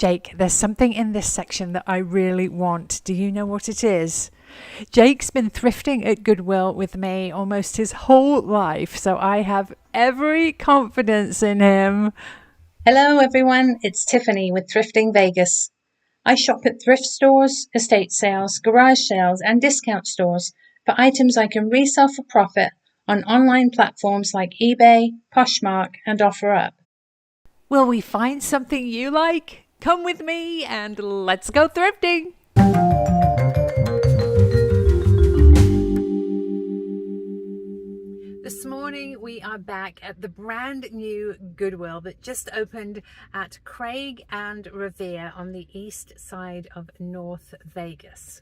Jake, there's something in this section that I really want. Do you know what it is? Jake's been thrifting at Goodwill with me almost his whole life, so I have every confidence in him. Hello everyone, it's Tiffany with Thrifting Vegas. I shop at thrift stores, estate sales, garage sales, and discount stores for items I can resell for profit on online platforms like eBay, Poshmark, and OfferUp. Will we find something you like? Come with me and let's go thrifting. This morning we are back at the brand new Goodwill that just opened at Craig and Revere on the east side of North Vegas.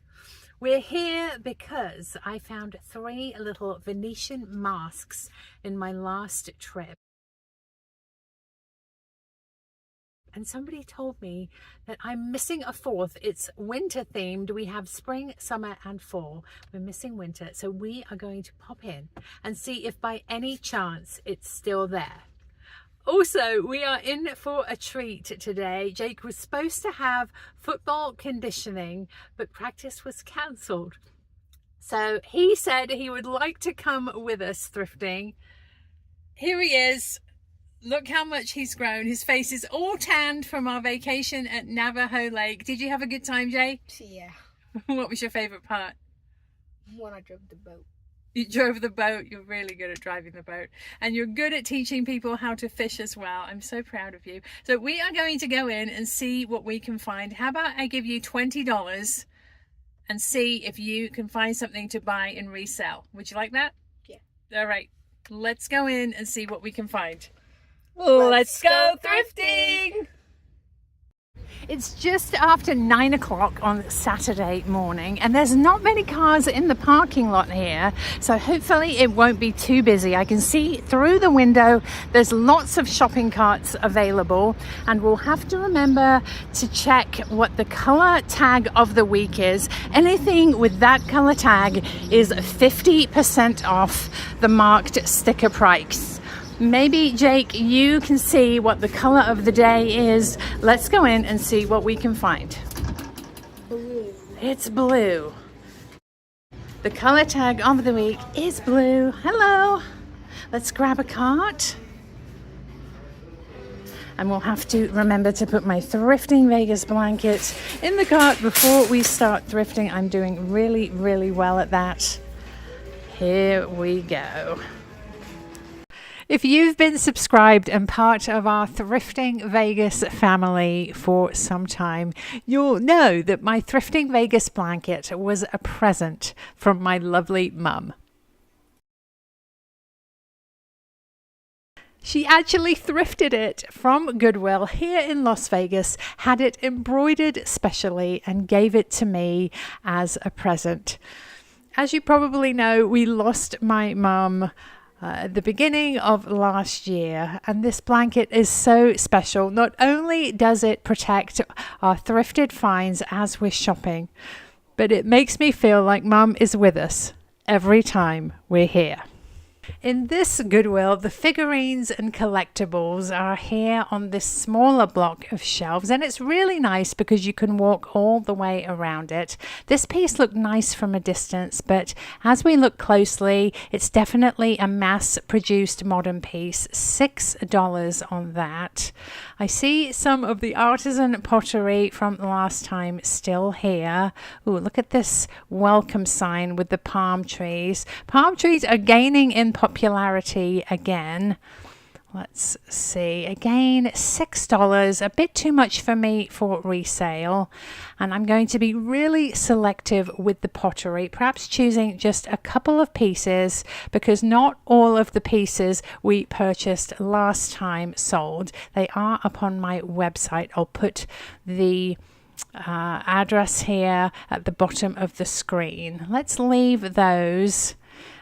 We're here because I found 3 little Venetian masks in my last trip. And somebody told me that I'm missing a 4th. It's winter themed. We have spring, summer, and fall. We're missing winter. So we are going to pop in and see if by any chance it's still there. Also, we are in for a treat today. Jake was supposed to have football conditioning, but practice was cancelled. So he said he would like to come with us thrifting. Here he is. Look how much he's grown. His face is all tanned from our vacation at Navajo Lake. Did you have a good time, Jay? Yeah. What was your favorite part? When I drove the boat. You drove the boat. You're really good at driving the boat. And you're good at teaching people how to fish as well. I'm so proud of you. So we are going to go in and see what we can find. How about I give you $20 and see if you can find something to buy and resell? Would you like that? Yeah. All right. Let's go in and see what we can find. Let's go thrifting! It's just after 9 o'clock on Saturday morning and there's not many cars in the parking lot here, so hopefully it won't be too busy. I can see through the window there's lots of shopping carts available, and we'll have to remember to check what the color tag of the week is. Anything with that color tag is 50% off the marked sticker price. Maybe, Jake, you can see what the color of the day is. Let's go in and see what we can find. Blue. It's blue. The color tag of the week is blue. Hello. Let's grab a cart. And we'll have to remember to put my Thrifting Vegas blanket in the cart before we start thrifting. I'm doing really, really well at that. Here we go. If you've been subscribed and part of our Thrifting Vegas family for some time, you'll know that my Thrifting Vegas blanket was a present from my lovely mum. She actually thrifted it from Goodwill here in Las Vegas, had it embroidered specially, and gave it to me as a present. As you probably know, we lost my mum at the beginning of last year, and this blanket is so special. Not only does it protect our thrifted finds as we're shopping, but it makes me feel like Mum is with us every time we're here. In this Goodwill, the figurines and collectibles are here on this smaller block of shelves, and it's really nice because you can walk all the way around it. This piece looked nice from a distance, but as we look closely, it's definitely a mass-produced modern piece. $6 on that. I see some of the artisan pottery from last time still here. Ooh, look at this welcome sign with the palm trees. Palm trees are gaining in popularity again. Let's see. Again, $6. A bit too much for me for resale. And I'm going to be really selective with the pottery, perhaps choosing just a couple of pieces, because not all of the pieces we purchased last time sold. They are up on my website. I'll put the address here at the bottom of the screen. Let's leave those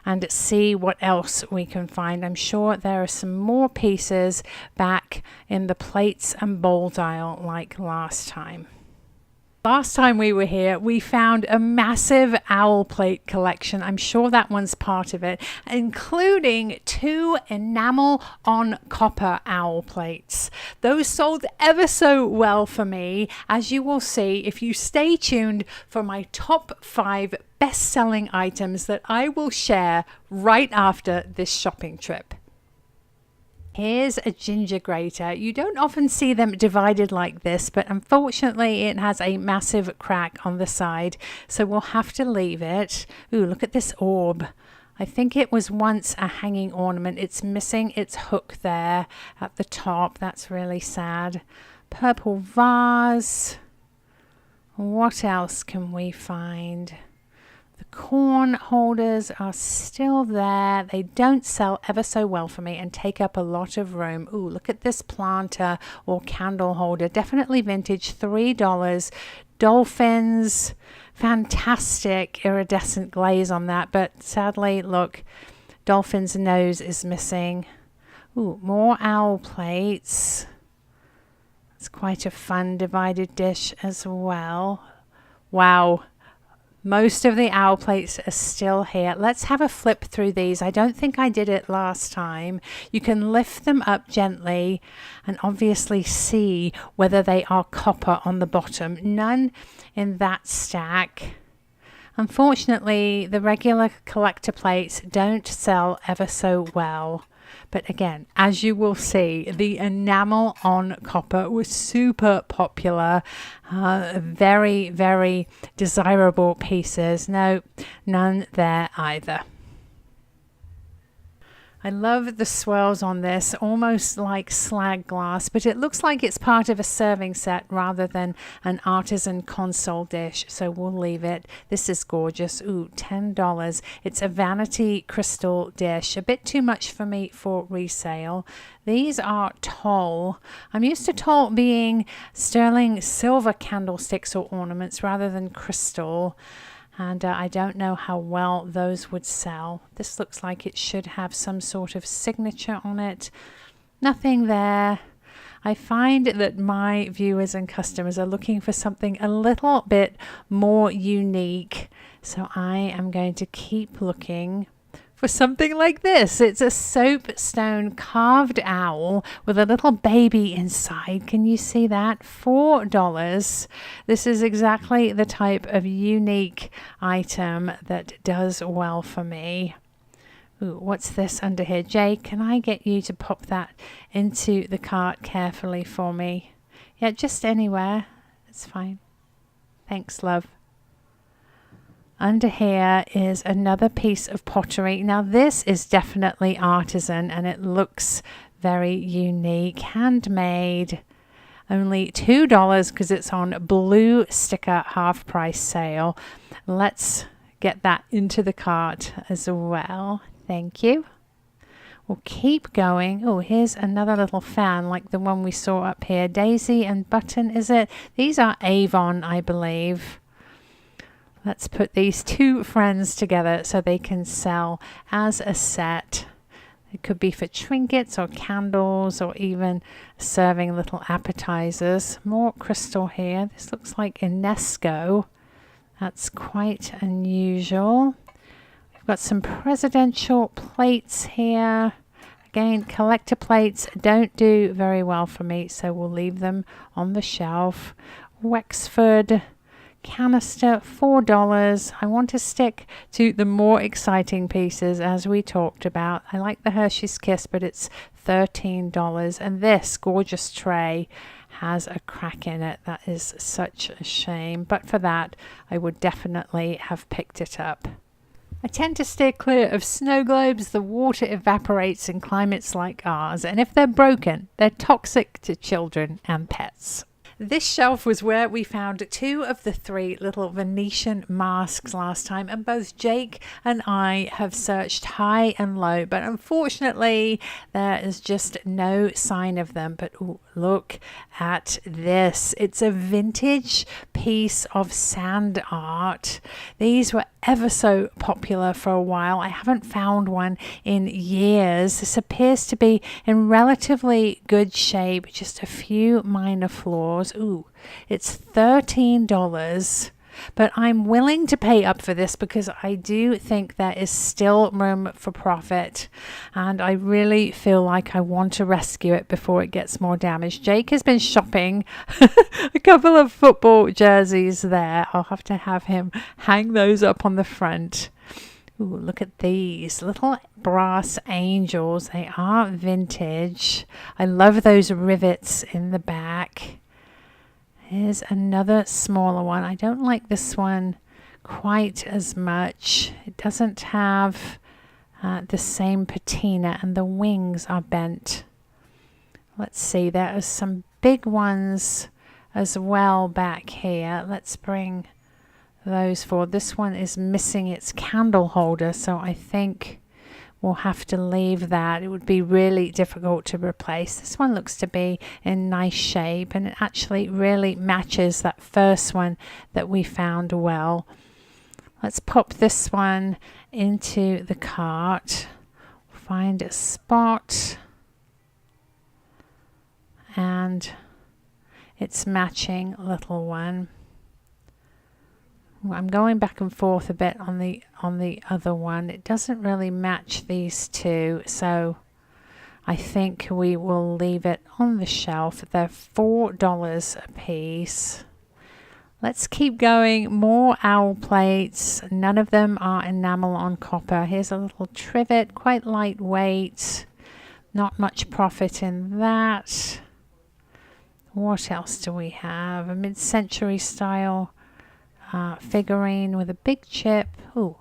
and see what else we can find. I'm sure there are some more pieces back in the plates and bowls aisle like last time. Last time we were here, we found a massive owl plate collection. I'm sure that one's part of it, including 2 enamel on copper owl plates. Those sold ever so well for me, as you will see if you stay tuned for my top 5 best-selling items that I will share right after this shopping trip. Here's a ginger grater. You don't often see them divided like this, but unfortunately it has a massive crack on the side, so we'll have to leave it. Ooh, look at this orb. I think it was once a hanging ornament. It's missing its hook there at the top. That's really sad. Purple vase. What else can we find? The corn holders are still there. They don't sell ever so well for me and take up a lot of room. Ooh, look at this planter or candle holder. Definitely vintage, $3. Dolphins, fantastic iridescent glaze on that. But sadly, look, dolphin's nose is missing. Ooh, more owl plates. It's quite a fun divided dish as well. Wow. Most of the owl plates are still here. Let's have a flip through these. I don't think I did it last time. You can lift them up gently and obviously see whether they are copper on the bottom. None in that stack. Unfortunately, the regular collector plates don't sell ever so well. But again, as you will see, the enamel on copper was super popular. Very, very desirable pieces. No, none there either. I love the swirls on this, almost like slag glass, but it looks like it's part of a serving set rather than an artisan console dish, so we'll leave it. This is gorgeous. Ooh, $10. It's a vanity crystal dish, a bit too much for me for resale. These are toll. I'm used to toll being sterling silver candlesticks or ornaments rather than crystal. And I don't know how well those would sell. This looks like it should have some sort of signature on it. Nothing there. I find that my viewers and customers are looking for something a little bit more unique. So I am going to keep looking for something like this. It's a soapstone carved owl with a little baby inside. Can you see that? $4. This is exactly the type of unique item that does well for me. Ooh, what's this under here? Jay, can I get you to pop that into the cart carefully for me? Yeah, just anywhere. It's fine. Thanks, love. Under here is another piece of pottery. Now this is definitely artisan and it looks very unique. Handmade. Only $2 because it's on blue sticker half price sale. Let's get that into the cart as well. Thank you. We'll keep going. Oh, here's another little fan like the one we saw up here. Daisy and Button, is it? These are Avon, I believe. Let's put these 2 friends together so they can sell as a set. It could be for trinkets or candles or even serving little appetizers. More crystal here. This looks like Inesco. That's quite unusual. We've got some presidential plates here. Again, collector plates don't do very well for me, so we'll leave them on the shelf. Wexford canister, $4. I want to stick to the more exciting pieces as we talked about. I like the Hershey's Kiss, but it's $13. And this gorgeous tray has a crack in it. That is such a shame. But for that, I would definitely have picked it up. I tend to steer clear of snow globes. The water evaporates in climates like ours, and if they're broken, they're toxic to children and pets. This shelf was where we found 2 of the 3 little Venetian masks last time, and both Jake and I have searched high and low, but unfortunately there is just no sign of them. But ooh, look at this. It's a vintage piece of sand art. These were ever so popular for a while. I haven't found one in years. This appears to be in relatively good shape, just a few minor flaws. Ooh, it's $13. But I'm willing to pay up for this because I do think there is still room for profit, and I really feel like I want to rescue it before it gets more damaged. Jake has been shopping a couple of football jerseys there. I'll have to have him hang those up on the front. Ooh, look at these little brass angels. They are vintage. I love those rivets in the back. Here's another smaller one. I don't like this one quite as much. It doesn't have the same patina, and the wings are bent. Let's see, there are some big ones as well back here. Let's bring those forward. This one is missing its candle holder, so I think we'll have to leave that. It would be really difficult to replace. This one looks to be in nice shape, and it actually really matches that first one that we found well. Let's pop this one into the cart, find a spot, and it's matching little one. I'm going back and forth a bit on the other one. It doesn't really match these two, so I think we will leave it on the shelf. They're $4 a piece. Let's keep going. More owl plates. None of them are enamel on copper. Here's a little trivet, quite lightweight. Not much profit in that. What else do we have? A mid-century style figurine with a big chip. Ooh,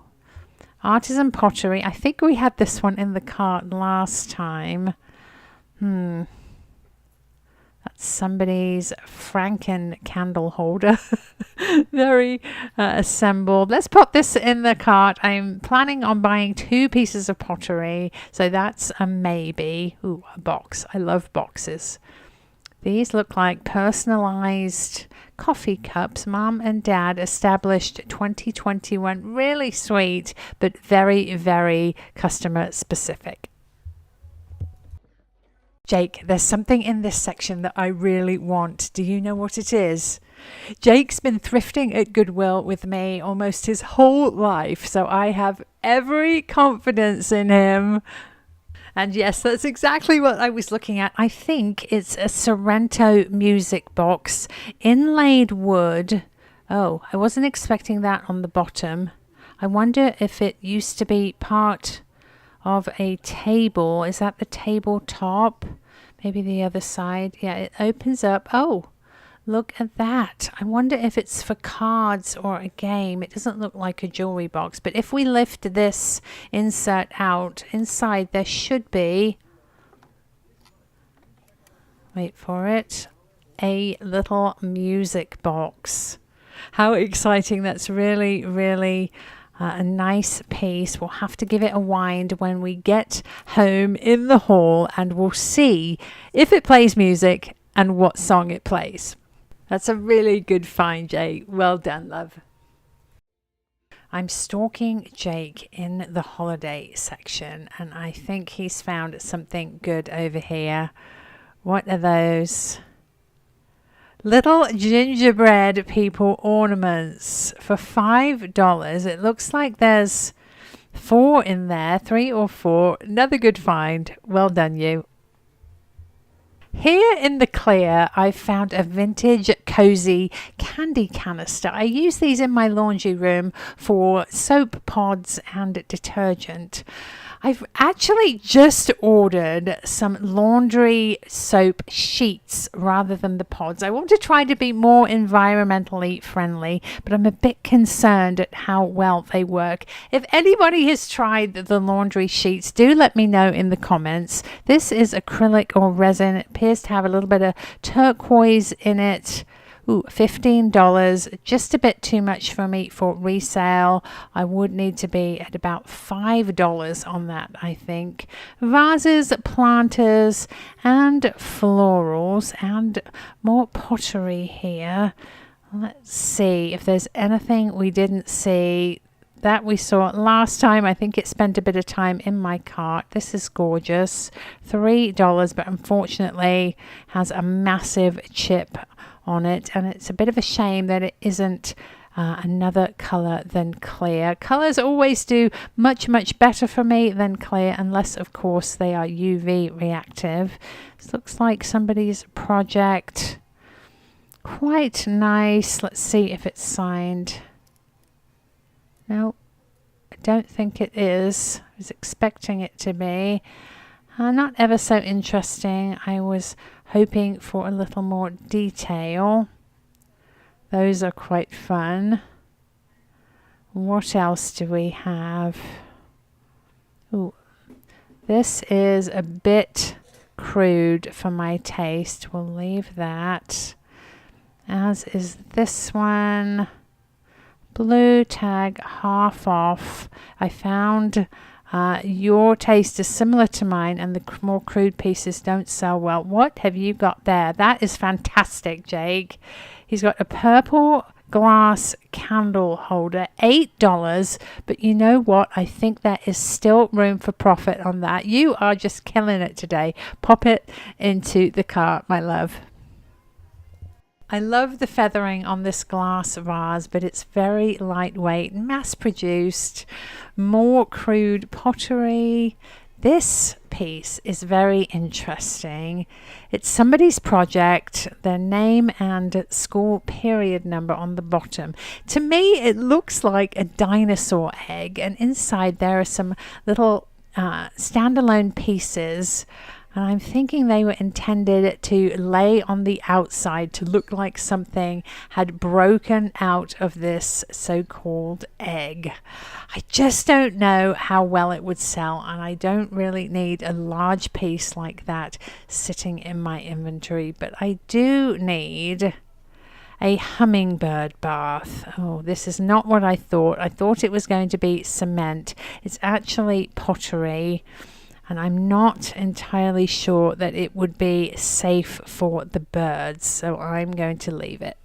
artisan pottery. I think we had this one in the cart last time. That's somebody's Franken candle holder. Very assembled. Let's put this in the cart. I'm planning on buying 2 pieces of pottery, so that's a maybe. Ooh, a box. I love boxes. These look like personalized coffee cups. Mom and Dad established 2021. Really sweet, but very, very customer specific. Jake, there's something in this section that I really want. Do you know what it is? Jake's been thrifting at Goodwill with me almost his whole life, so I have every confidence in him. And yes, that's exactly what I was looking at. I think it's a Sorrento music box, inlaid wood. Oh, I wasn't expecting that on the bottom. I wonder if it used to be part of a table. Is that the tabletop? Maybe the other side. Yeah, it opens up. Oh, look at that. I wonder if it's for cards or a game. It doesn't look like a jewelry box, but if we lift this insert out, inside there should be, wait for it, a little music box. How exciting. That's really, really a nice piece. We'll have to give it a wind when we get home in the hall, and we'll see if it plays music and what song it plays. That's a really good find, Jake. Well done, love. I'm stalking Jake in the holiday section, and I think he's found something good over here. What are those? Little gingerbread people ornaments for $5. It looks like there's 4 in there, 3 or 4. Another good find. Well done, you. Here in the clear, I found a vintage cozy candy canister. I use these in my laundry room for soap pods and detergent. I've actually just ordered some laundry soap sheets rather than the pods. I want to try to be more environmentally friendly, but I'm a bit concerned at how well they work. If anybody has tried the laundry sheets, do let me know in the comments. This is acrylic or resin. It appears to have a little bit of turquoise in it. Ooh, $15, just a bit too much for me for resale. I would need to be at about $5 on that, I think. Vases, planters, and florals, and more pottery here. Let's see if there's anything we didn't see that we saw last time. I think it spent a bit of time in my cart. This is gorgeous. $3, but unfortunately has a massive chip on it, and it's a bit of a shame that it isn't another color than clear. Colors always do much better for me than clear, unless of course they are UV reactive. This looks like somebody's project. Quite nice. Let's see if it's signed. No, I don't think it is. I was expecting it to be. Not ever so interesting. I was hoping for a little more detail. Those are quite fun. What else do we have? Ooh, this is a bit crude for my taste. We'll leave that. As is this one. Blue tag, half off. I found your taste is similar to mine, and the more crude pieces don't sell well. What have you got there? That is fantastic, Jake. He's got a purple glass candle holder, $8, but you know what? I think there is still room for profit on that. You are just killing it today. Pop it into the cart, my love. I love the feathering on this glass vase, but it's very lightweight, mass produced, more crude pottery. This piece is very interesting. It's somebody's project, their name and school period number on the bottom. To me, it looks like a dinosaur egg, and inside there are some little standalone pieces. And I'm thinking they were intended to lay on the outside to look like something had broken out of this so-called egg. I just don't know how well it would sell, and I don't really need a large piece like that sitting in my inventory, but I do need a hummingbird bath. Oh, this is not what I thought. I thought it was going to be cement. It's actually pottery. And I'm not entirely sure that it would be safe for the birds, so I'm going to leave it.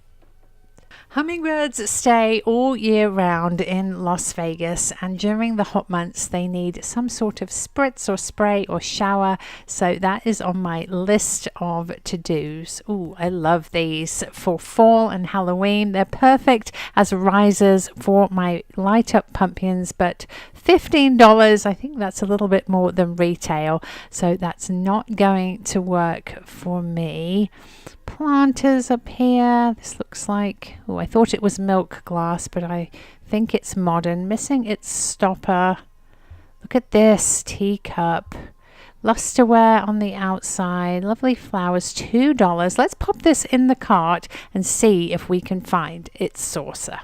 Hummingbirds stay all year round in Las Vegas, and during the hot months they need some sort of spritz or spray or shower, so that is on my list of to-dos. Ooh, I love these for fall and Halloween. They're perfect as risers for my light up pumpkins, but $15, I think that's a little bit more than retail, so that's not going to work for me. Planters up here. This looks like, oh, I thought it was milk glass, but I think it's modern. Missing its stopper. Look at this teacup. Lusterware on the outside. Lovely flowers, $2. Let's pop this in the cart and see if we can find its saucer.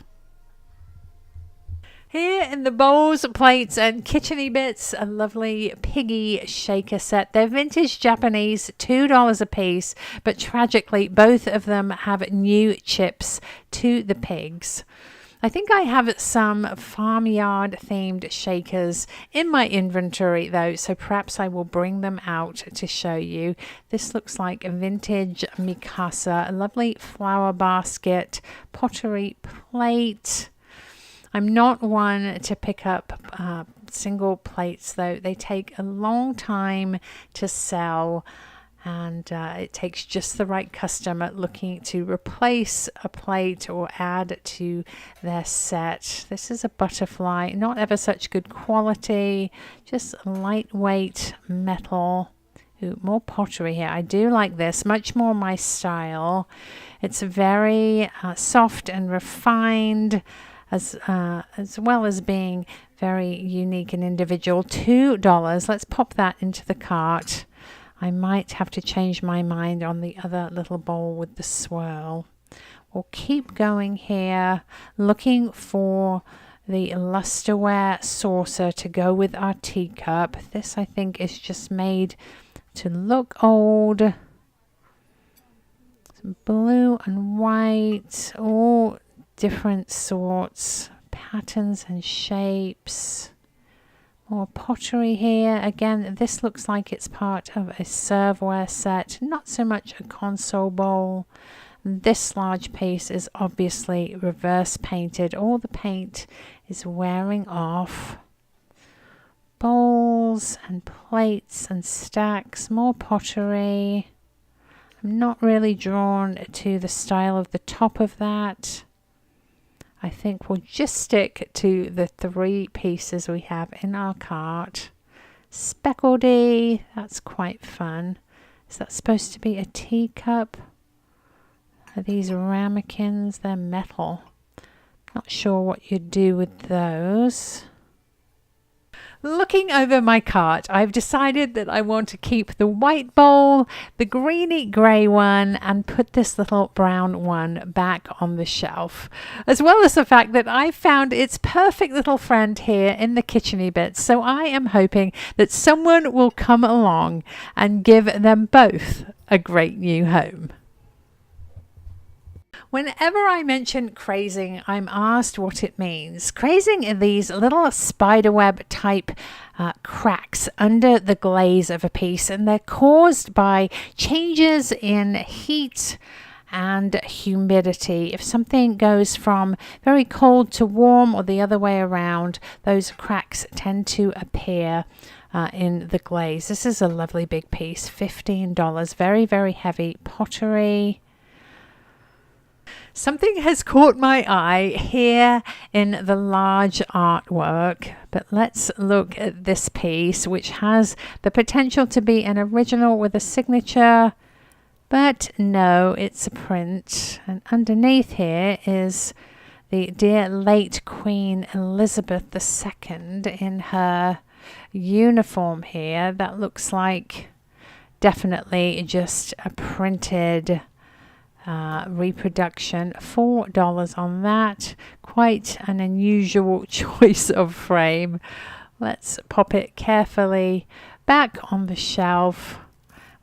Here in the bowls, plates and kitcheny bits, a lovely piggy shaker set. They're vintage Japanese, $2 a piece, but tragically both of them have new chips to the pigs. I think I have some farmyard themed shakers in my inventory though, so perhaps I will bring them out to show you. This looks like a vintage Mikasa, a lovely flower basket, pottery plate. I'm not one to pick up single plates though. They take a long time to sell, and it takes just the right customer looking to replace a plate or add to their set. This is a butterfly, not ever such good quality, just lightweight metal. Ooh, more pottery here. I do like this, much more my style. It's very soft and refined, as well as being very unique and individual. $2. Let's pop that into the cart. I might have to change my mind on the other little bowl with the swirl. We'll keep going here, looking for the lusterware saucer to go with our teacup. This, I think, is just made to look old. Some blue and white, all different sorts, patterns and shapes. More pottery here. Again, this looks like it's part of a serveware set, not so much a console bowl. This large piece is obviously reverse painted. All the paint is wearing off. Bowls and plates and stacks, more pottery. I'm not really drawn to the style of the top of that. I think we'll just stick to the 3 pieces we have in our cart. Speckledy, that's quite fun. Is that supposed to be a teacup? Are these ramekins? They're metal. Not sure what you'd do with those. Looking over my cart, I've decided that I want to keep the white bowl, the greeny grey one, and put this little brown one back on the shelf. As well as the fact that I found its perfect little friend here in the kitcheny bits. So I am hoping that someone will come along and give them both a great new home. Whenever I mention crazing, I'm asked what it means. Crazing are these little spiderweb type cracks under the glaze of a piece, and they're caused by changes in heat and humidity. If something goes from very cold to warm or the other way around, those cracks tend to appear in the glaze. This is a lovely big piece, $15. Very, very heavy pottery. Something has caught my eye here in the large artwork, but let's look at this piece, which has the potential to be an original with a signature, but no, it's a print. And underneath here is the dear late Queen Elizabeth II in her uniform here. That looks like definitely just a printed reproduction. $4 on that. Quite an unusual choice of frame. Let's pop it carefully back on the shelf.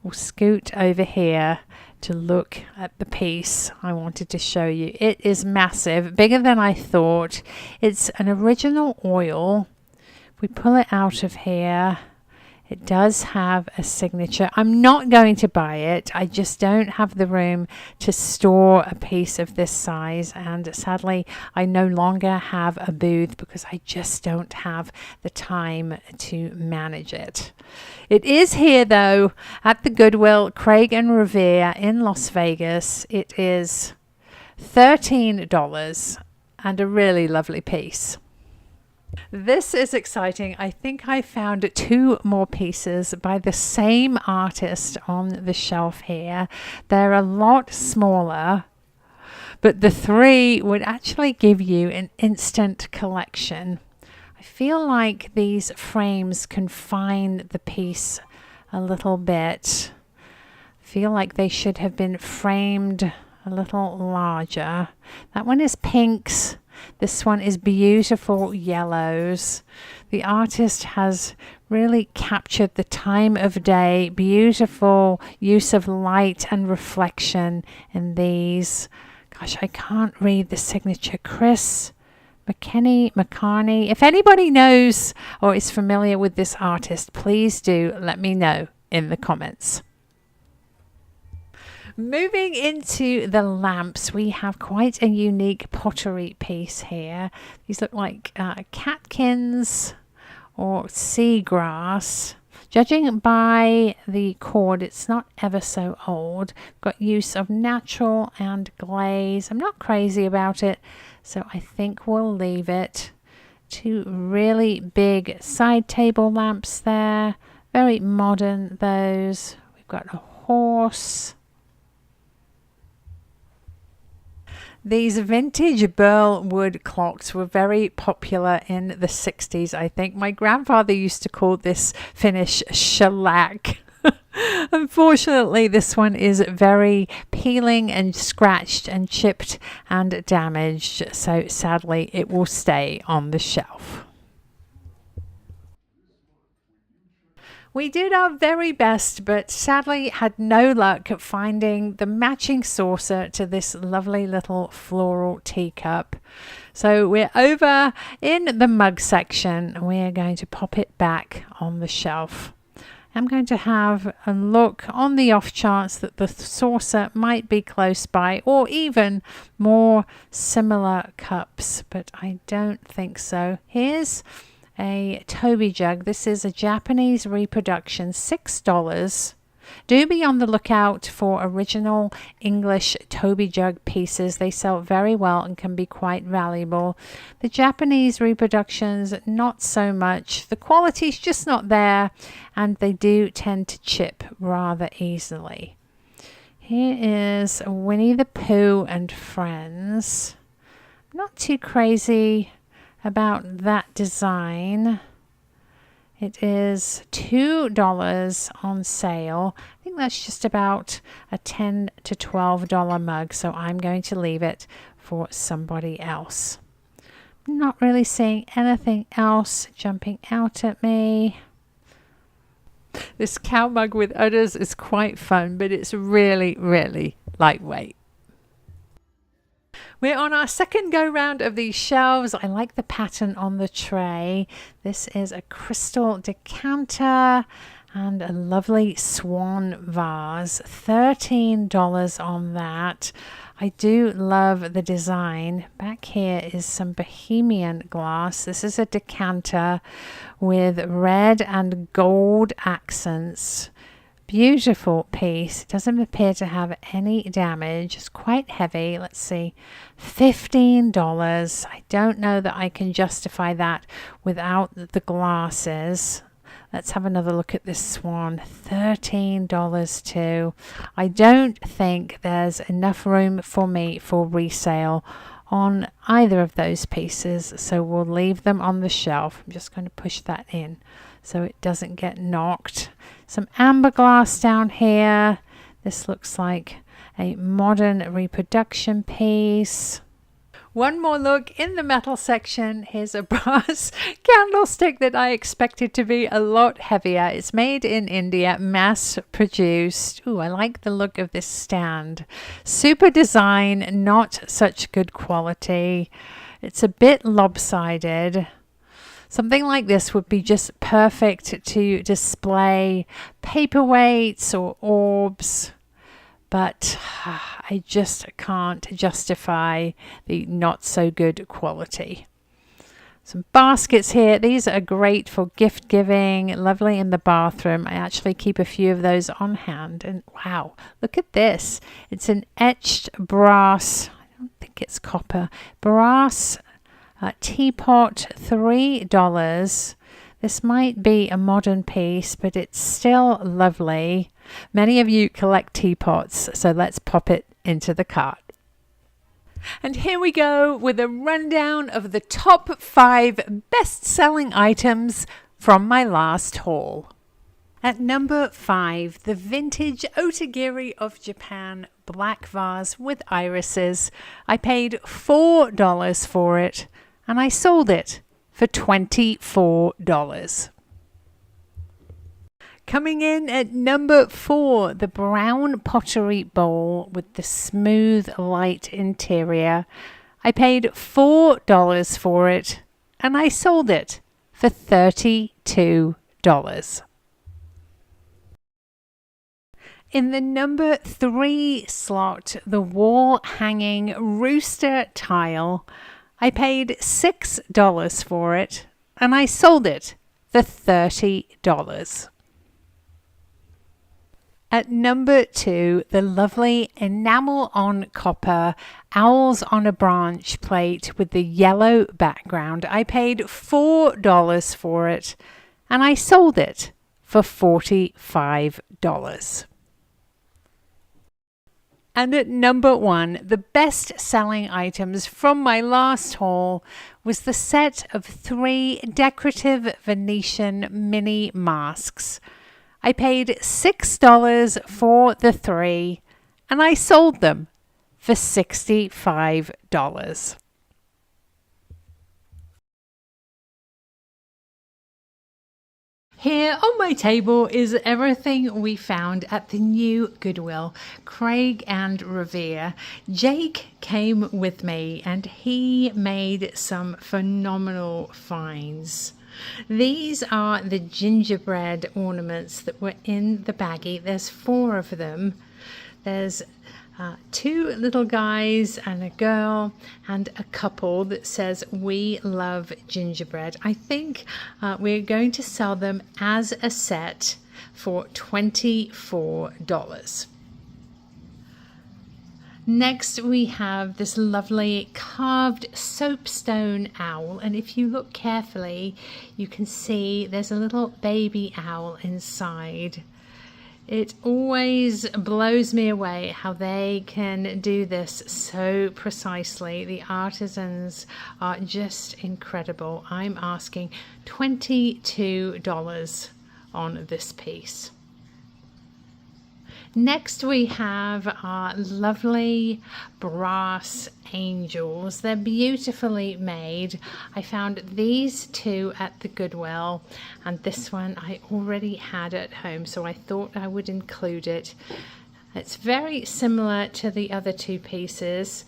We'll scoot over here to look at the piece I wanted to show you. It is massive, bigger than I thought. It's an original oil. If we pull it out of here, it does have a signature. I'm not going to buy it. I just don't have the room to store a piece of this size. And sadly, I no longer have a booth because I just don't have the time to manage it. It is here though at the Goodwill, Craig and Revere in Las Vegas. It is $13 and a really lovely piece. This is exciting. I think I found 2 more pieces by the same artist on the shelf here. They're a lot smaller, but the 3 would actually give you an instant collection. I feel like these frames confine the piece a little bit. I feel like they should have been framed a little larger. That one is pinks. This one is beautiful yellows. The artist has really captured the time of day. Beautiful use of light and reflection in these. Gosh, I can't read the signature. Chris McCarney. If anybody knows or is familiar with this artist, please do let me know in the comments. Moving into the lamps, we have quite a unique pottery piece here. These look like catkins or seagrass. Judging by the cord, it's not ever so old. Got use of natural and glaze. I'm not crazy about it, so I think we'll leave it. 2 really big side table lamps there. Very modern, those. We've got a horse. These vintage burl wood clocks were very popular in the 60s, I think. My grandfather used to call this finish shellac. Unfortunately, this one is very peeling and scratched and chipped and damaged, so sadly it will stay on the shelf. We did our very best, but sadly had no luck at finding the matching saucer to this lovely little floral teacup. So we're over in the mug section and we're going to pop it back on the shelf. I'm going to have a look on the off chance that the saucer might be close by, or even more similar cups, but I don't think so. Here's a Toby jug. This is a Japanese reproduction, $6. Do be on the lookout for original English Toby jug pieces. They sell very well and can be quite valuable. The Japanese reproductions, not so much. The quality's just not there, and they do tend to chip rather easily. Here is Winnie the Pooh and Friends. Not too crazy about that design. It is $2 on sale. I think that's just about a $10 to $12 mug, so I'm going to leave it for somebody else. Not really seeing anything else jumping out at me. This cow mug with udders is quite fun, but it's really, really lightweight. We're on our second go round of these shelves. I like the pattern on the tray. This is a crystal decanter and a lovely swan vase. $13 on that. I do love the design. Back here is some Bohemian glass. This is a decanter with red and gold accents. Beautiful piece. It doesn't appear to have any damage. It's quite heavy. Let's see. $15. I don't know that I can justify that without the glasses. Let's have another look at this swan. $13 too. I don't think there's enough room for me for resale on either of those pieces, so we'll leave them on the shelf. I'm just going to push that in so it doesn't get knocked. Some amber glass down here. This looks like a modern reproduction piece. One more look in the metal section. Here's a brass candlestick that I expected to be a lot heavier. It's made in India, mass produced. Ooh, I like the look of this stand. Super design, not such good quality. It's a bit lopsided. Something like this would be just perfect to display paperweights or orbs, but I just can't justify the not so good quality. Some baskets here. These are great for gift giving, lovely in the bathroom. I actually keep a few of those on hand, and wow, look at this. It's an etched brass, I don't think it's copper, brass teapot, $3. This might be a modern piece, but it's still lovely. Many of you collect teapots, so let's pop it into the cart. And here we go with a rundown of the top 5 best-selling items from my last haul. At number 5, the vintage Otagiri of Japan black vase with irises. I paid $4 for it, and I sold it for $24. Coming in at number 4, the brown pottery bowl with the smooth light interior. I paid $4 for it, and I sold it for $32. In the number 3 slot, the wall hanging rooster tile. I paid $6 for it, and I sold it for $30. At number 2, the lovely enamel on copper owls on a branch plate with the yellow background. I paid $4 for it, and I sold it for $45. And at number 1, the best-selling items from my last haul was the set of 3 decorative Venetian mini masks. I paid $6 for the 3, and I sold them for $65. Here on my table is everything we found at the new Goodwill, Craig and Revere. Jake came with me and he made some phenomenal finds. These are the gingerbread ornaments that were in the baggie. There's 4 of them. There's 2 little guys and a girl and a couple that says "We love gingerbread." I think we're going to sell them as a set for $24. Next we have this lovely carved soapstone owl, and if you look carefully you can see there's a little baby owl inside. It always blows me away how they can do this so precisely. The artisans are just incredible. I'm asking $22 on this piece. Next we have our lovely brass angels. They're beautifully made. I found these 2 at the Goodwill, and this one I already had at home, so I thought I would include it. It's very similar to the other 2 pieces,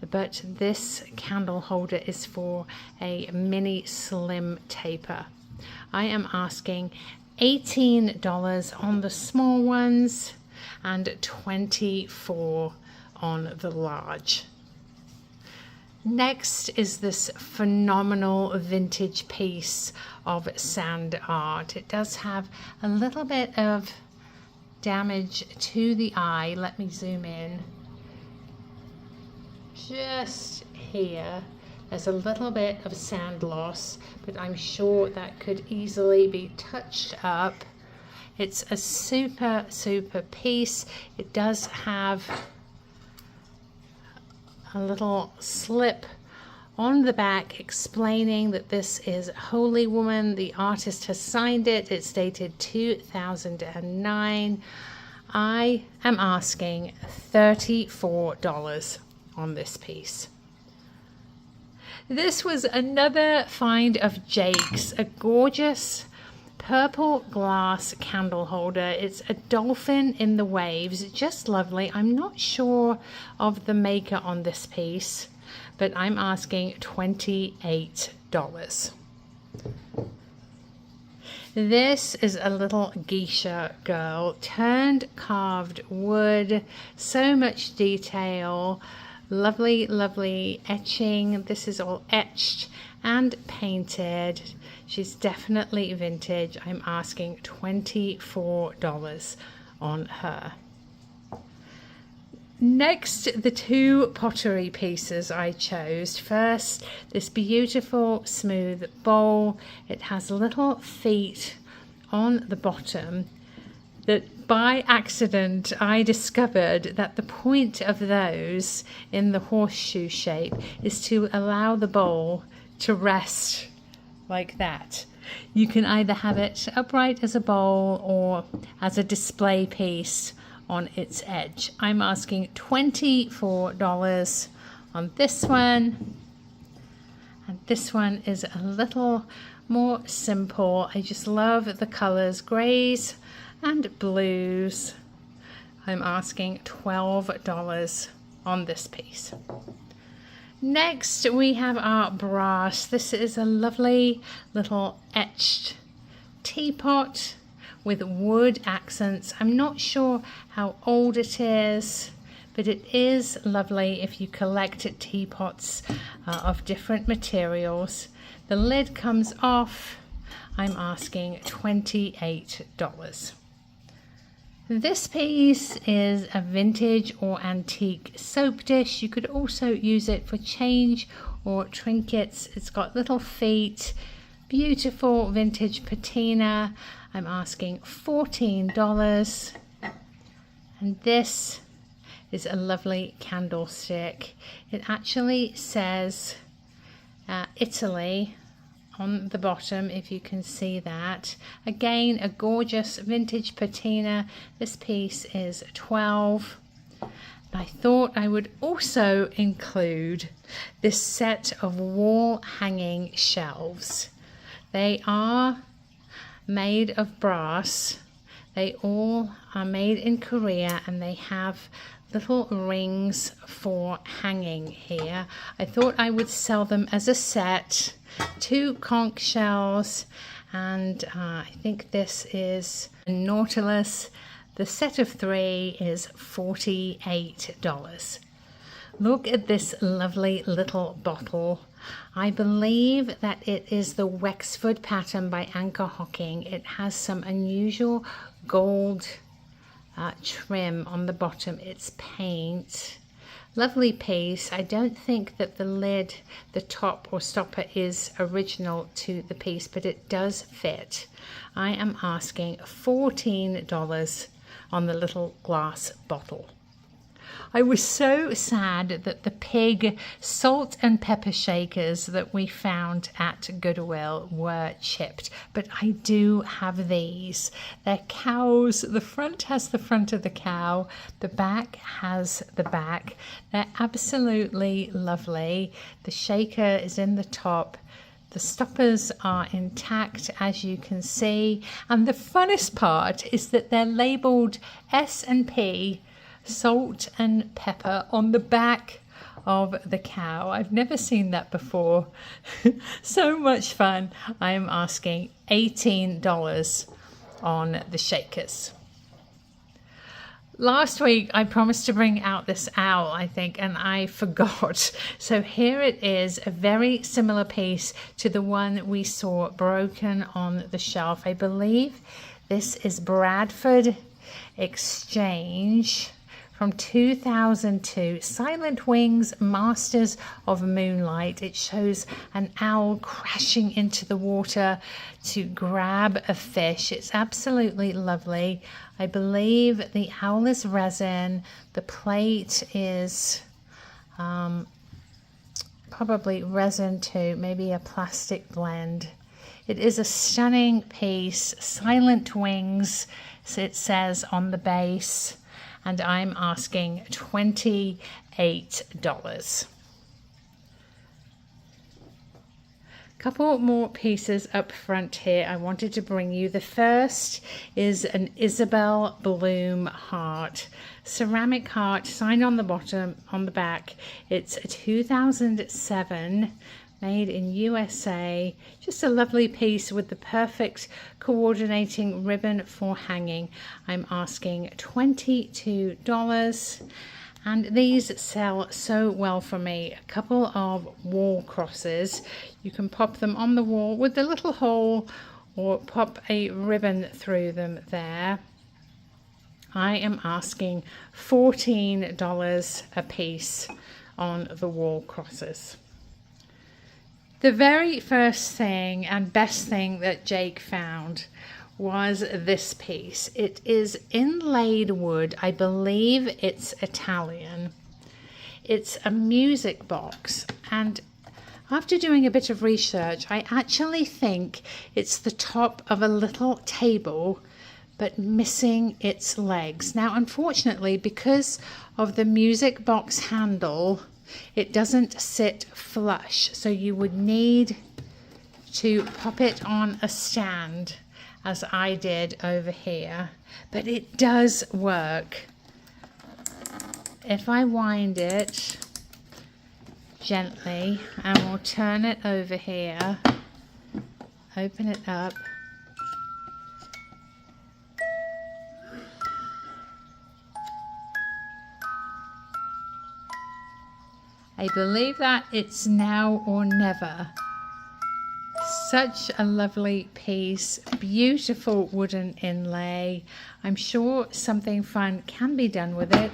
but this candle holder is for a mini slim taper. I am asking $18 on the small ones and $24 on the large. Next is this phenomenal vintage piece of sand art. It does have a little bit of damage to the eye. Let me zoom in. Just here, there's a little bit of sand loss, but I'm sure that could easily be touched up. It's a super piece. It does have a little slip on the back explaining that this is Holy Woman. The artist has signed it. It's dated 2009. I am asking $34 on this piece. This was another find of Jake's, a gorgeous purple glass candle holder. It's a dolphin in the waves, just lovely. I'm not sure of the maker on this piece, but I'm asking $28. This is a little geisha girl, turned carved wood, so much detail, lovely etching. This is all etched and painted. She's definitely vintage. I'm asking $24 on her. Next, the 2 pottery pieces I chose. First, this beautiful smooth bowl. It has little feet on the bottom that by accident I discovered that the point of those in the horseshoe shape is to allow the bowl to rest like that. You can either have it upright as a bowl or as a display piece on its edge. I'm asking $24 on this one, and this one is a little more simple. I just love the colors, grays and blues. I'm asking $12 on this piece. Next we have our brass. This is a lovely little etched teapot with wood accents. I'm not sure how old it is, but it is lovely if you collect teapots of different materials. The lid comes off. I'm asking $28. This piece is a vintage or antique soap dish. You could also use it for change or trinkets. It's got little feet, beautiful vintage patina. I'm asking $14. And this is a lovely candlestick. It actually says Italy on the bottom, if you can see that. Again, a gorgeous vintage patina. This piece is $12. I thought I would also include this set of wall hanging shelves. They are made of brass. They all are made in Korea, and they have little rings for hanging here. I thought I would sell them as a set. 2 conch shells, and I think this is a nautilus. The set of 3 is $48. Look at this lovely little bottle. I believe that it is the Wexford pattern by Anchor Hocking. It has some unusual gold trim on the bottom. It's paint. Lovely piece. I don't think that the lid, the top or stopper, is original to the piece, but it does fit. I am asking $14 on the little glass bottle. I was so sad that the pig salt and pepper shakers that we found at Goodwill were chipped, but I do have these. They're cows. The front has the front of the cow, the back has the back. They're absolutely lovely. The shaker is in the top. The stoppers are intact, as you can see, and the funnest part is that they're labelled S&P salt and pepper on the back of the cow. I've never seen that before. So much fun. I am asking $18 on the shakers. Last week I promised to bring out this owl, I think, and I forgot. So here it is, a very similar piece to the one we saw broken on the shelf. I believe this is Bradford Exchange from 2002, Silent Wings, Masters of Moonlight. It shows an owl crashing into the water to grab a fish. It's absolutely lovely. I believe the owl is resin. The plate is probably resin too, maybe a plastic blend. It is a stunning piece. Silent Wings, it says on the base. And I'm asking $28. Couple more pieces up front here I wanted to bring you. The first is an Isabel Bloom heart, ceramic heart, signed on the bottom, on the back. It's a 2007, made in USA. Just a lovely piece with the perfect coordinating ribbon for hanging. I'm asking $22, and these sell so well for me. A couple of wall crosses. You can pop them on the wall with the little hole or pop a ribbon through them there. I am asking $14 a piece on the wall crosses. The very first thing and best thing that Jake found was this piece. It is inlaid wood. I believe it's Italian. It's a music box, and after doing a bit of research, I actually think it's the top of a little table but missing its legs. Now, unfortunately, because of the music box handle, it doesn't sit flush, so you would need to pop it on a stand, as I did over here, but it does work. If I wind it gently, and we'll turn it over here, open it up, I believe that it's now or never. Such a lovely piece, beautiful wooden inlay. I'm sure something fun can be done with it,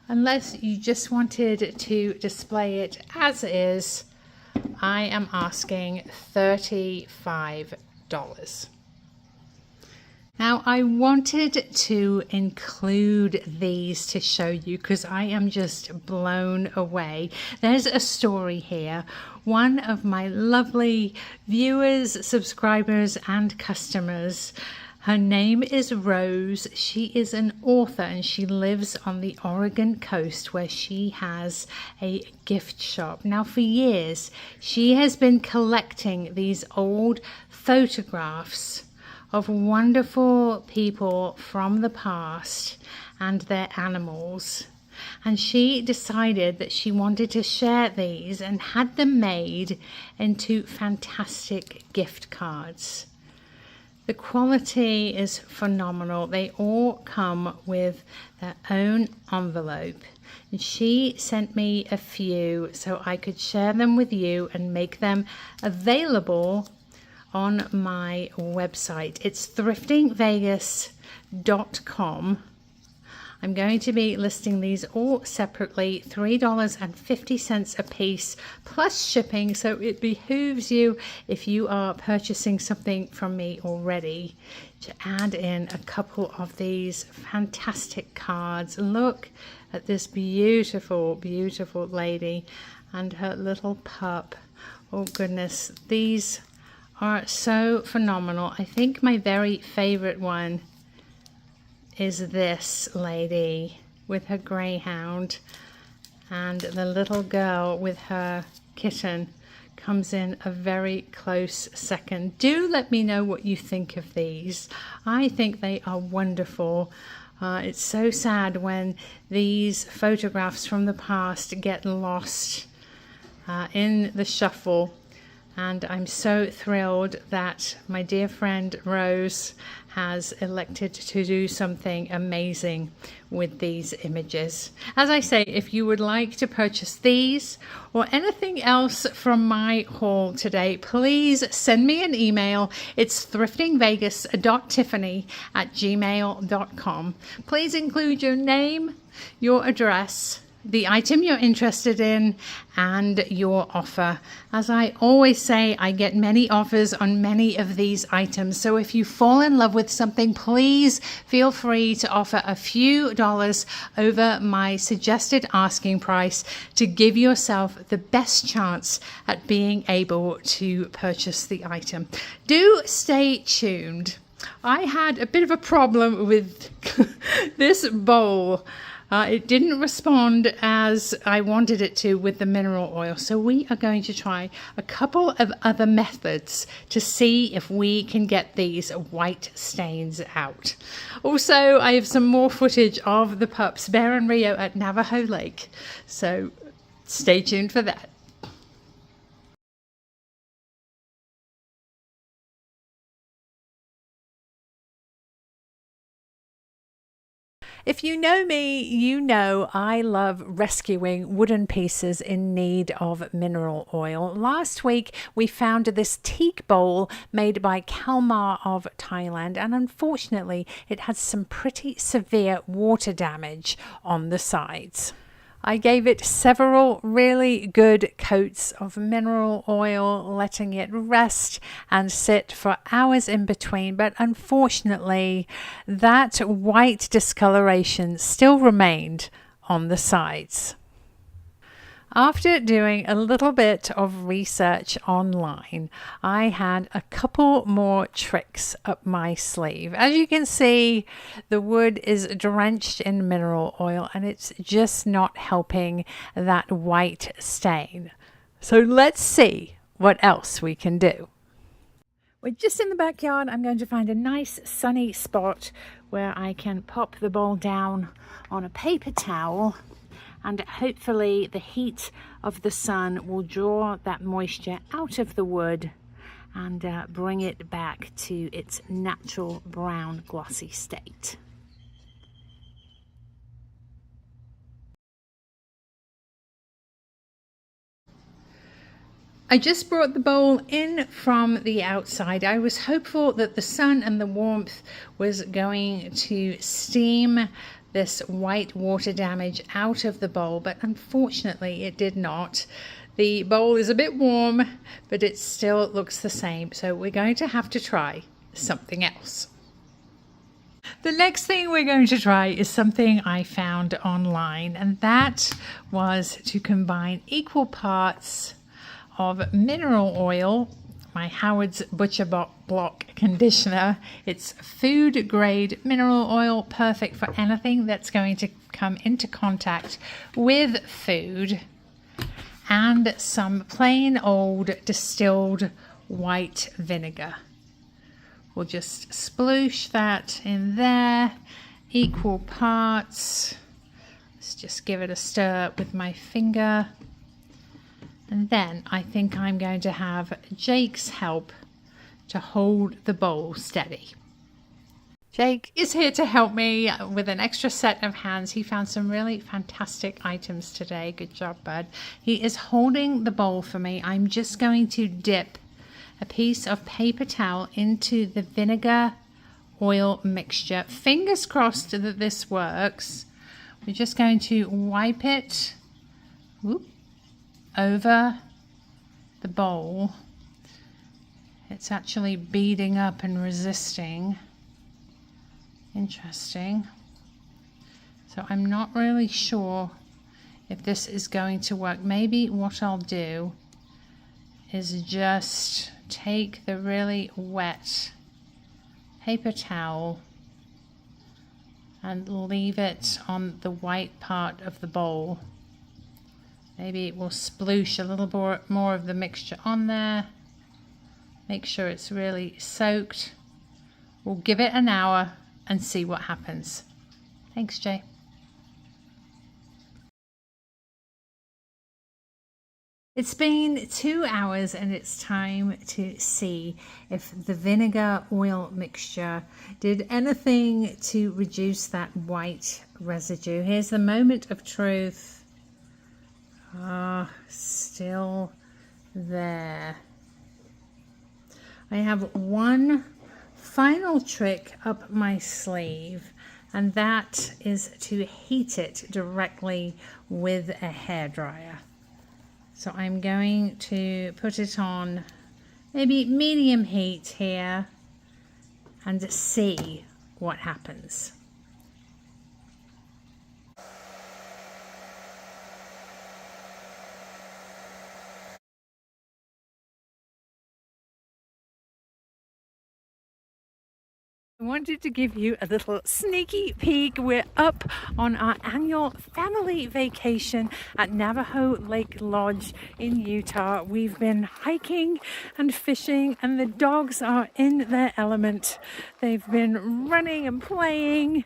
unless you just wanted to display it as is. I am asking $35. Now, I wanted to include these to show you because I am just blown away. There's a story here. One of my lovely viewers, subscribers, and customers, her name is Rose. She is an author and she lives on the Oregon coast where she has a gift shop. Now, for years, she has been collecting these old photographs of wonderful people from the past and their animals. and she decided that she wanted to share these and had them made into fantastic gift cards. The quality is phenomenal. They all come with their own envelope, and she sent me a few so I could share them with you and make them available on my website. It's thriftingvegas.com. I'm going to be listing these all separately, $3.50 a piece plus shipping, so it behooves you, if you are purchasing something from me already, to add in a couple of these fantastic cards. Look at this beautiful, beautiful lady and her little pup. Oh goodness, these are so phenomenal. I think my very favorite one is this lady with her greyhound, and the little girl with her kitten comes in a very close second. Do let me know what you think of these. I think they are wonderful. It's so sad when these photographs from the past get lost in the shuffle, and I'm so thrilled that my dear friend Rose has elected to do something amazing with these images. As I say, if you would like to purchase these or anything else from my haul today, please send me an email. It's thriftingvegas.tiffany@gmail.com. Please include your name, your address, the item you're interested in, and your offer. As I always say, I get many offers on many of these items, so if you fall in love with something, please feel free to offer a few dollars over my suggested asking price to give yourself the best chance at being able to purchase the item. Do stay tuned. I had a bit of a problem with this bowl. It didn't respond as I wanted it to with the mineral oil. So we are going to try a couple of other methods to see if we can get these white stains out. Also, I have some more footage of the pups, Bear and Rio, at Navajo Lake. So stay tuned for that. If you know me, you know I love rescuing wooden pieces in need of mineral oil. Last week, we found this teak bowl made by Caldwell of Thailand, and unfortunately, it had some pretty severe water damage on the sides. I gave it several really good coats of mineral oil, letting it rest and sit for hours in between, but unfortunately that white discoloration still remained on the sides. After doing a little bit of research online, I had a couple more tricks up my sleeve. As you can see, the wood is drenched in mineral oil and it's just not helping that white stain. So let's see what else we can do. We're just in the backyard. I'm going to find a nice sunny spot where I can pop the bowl down on a paper towel, and hopefully the heat of the sun will draw that moisture out of the wood and bring it back to its natural brown glossy state. I just brought the bowl in from the outside. I was hopeful that the sun and the warmth was going to steam this white water damage out of the bowl, but unfortunately it did not. The bowl is a bit warm, but it still looks the same, so we're going to have to try something else. The next thing we're going to try is something I found online, and that was to combine equal parts of mineral oil, my Howard's Butcher Block conditioner. It's food grade mineral oil, perfect for anything that's going to come into contact with food, and some plain old distilled white vinegar. We'll just sploosh that in there, equal parts. Let's just give it a stir with my finger. And then I think I'm going to have Jake's help to hold the bowl steady. Jake is here to help me with an extra set of hands. He found some really fantastic items today. Good job, bud. He is holding the bowl for me. I'm just going to dip a piece of paper towel into the vinegar oil mixture. Fingers crossed that this works. We're just going to wipe it over the bowl. It's actually beading up and resisting. Interesting. So I'm not really sure if this is going to work. Maybe what I'll do is just take the really wet paper towel and leave it on the white part of the bowl. Maybe it will sploosh a little more of the mixture on there. Make sure it's really soaked. We'll give it an hour and see what happens. Thanks, Jay. It's been 2 hours and it's time to see if the vinegar oil mixture did anything to reduce that white residue. Here's the moment of truth. Still there. I have one final trick up my sleeve, and that is to heat it directly with a hairdryer. So I'm going to put it on maybe medium heat here and see what happens. I wanted to give you a little sneaky peek. We're up on our annual family vacation at Navajo Lake Lodge in Utah. We've been hiking and fishing and the dogs are in their element. They've been running and playing.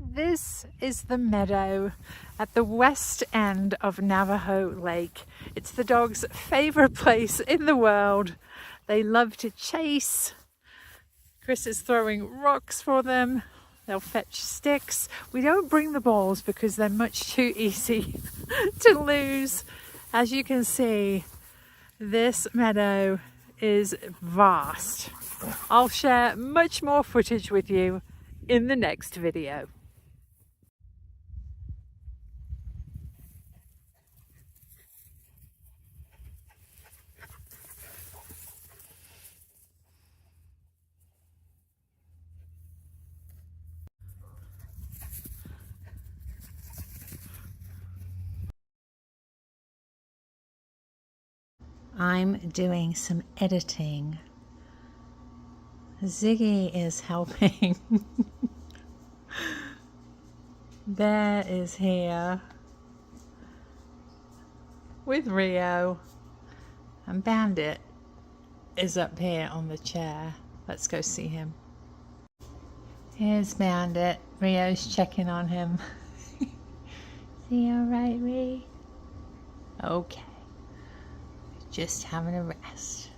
This is the meadow at the west end of Navajo Lake. It's the dogs' favorite place in the world. They love to chase. Chris is throwing rocks for them. They'll fetch sticks. We don't bring the balls because they're much too easy to lose. As you can see, this meadow is vast. I'll share much more footage with you in the next video. I'm doing some editing. Ziggy is helping. Bear is here with Rio, and Bandit is up here on the chair. Let's go see him. Here's Bandit. Rio's checking on him. Is he alright, Rio? Okay. Just having a rest.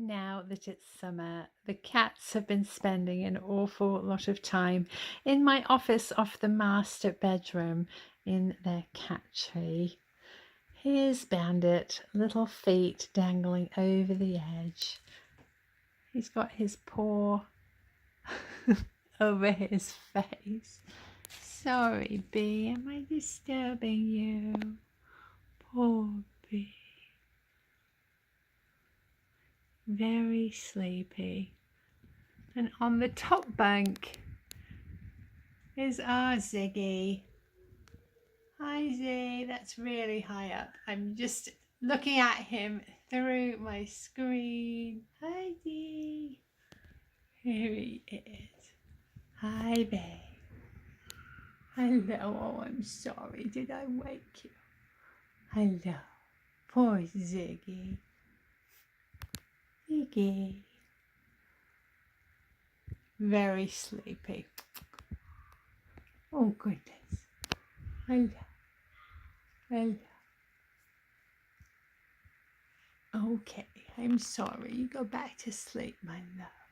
Now that it's summer, the cats have been spending an awful lot of time in my office off the master bedroom in their cat tree. Here's Bandit, little feet dangling over the edge. He's got his paw over his face. Sorry, Bee, am I disturbing you? Poor Bee. Very sleepy. And on the top bunk is our Ziggy. Hi Z, that's really high up. I'm just looking at him through my screen. Hi Z. Here he is. Hi babe. Hello, oh I'm sorry, did I wake you? Hello, poor Ziggy. Ziggy. Very sleepy. Oh goodness. Hello. Hello. Okay, I'm sorry. You go back to sleep, my love.